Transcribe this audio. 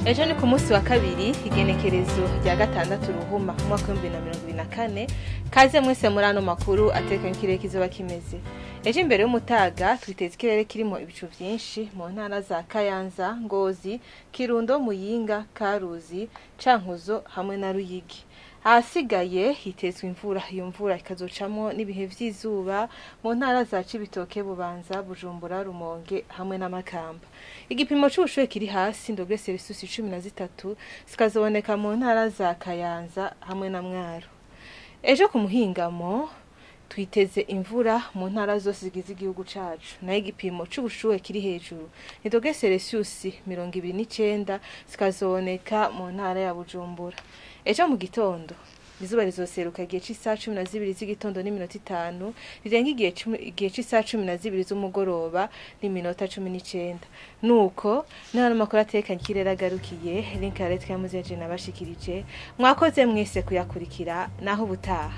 Ejo ni ku munsi wa kabiri igenekerezo rya gatandatu ruhuma mu mwaka wa 2024 kaze mwese muri ano makuru atekanye ikirere kizoba kimeze. Ejo imbere y'umutaga twiteze ikirere kirimo ibicu vyinshi mu ntara za Kayanza, Ngozi, Kirundo, Muyinga, Karuzi, Cankuzo hamwe na Ruyigi. Ahasigaye hitezwe imvura, iyo mvura ikazocamwo n'ibihe vy'izuba mu ntara za Cibitoke, Bubanza, Bujumbura, Rumonge hamwe n'Amakamba. Igipimo c'ubushuhe kiri hasi ndogre Celsius 13 sikazoboneka mu ntara za Kayanza hamwe na Mwaro. Ejo ku muhingamo twiteze imvura mu ntara zose zigize igihugu cacu, nayo igipimo c'ubushuhe kiri hejuru ni ndogre Celsius 29 sikazoboneka mu ntara ya Bujumbura. Ejo mu gitondo izuba rizoseruka igihe c'isaha 12 z'igitondo n'iminota 5 rirenga igihe c'isaha 12 z'umugoroba n'iminota 19. Nuko n'ano makuru atekanye ikirere agarukiye link ya leta yamuze je nabashikirije. Mwakoze mwese kuyakurikira naho ubutaha.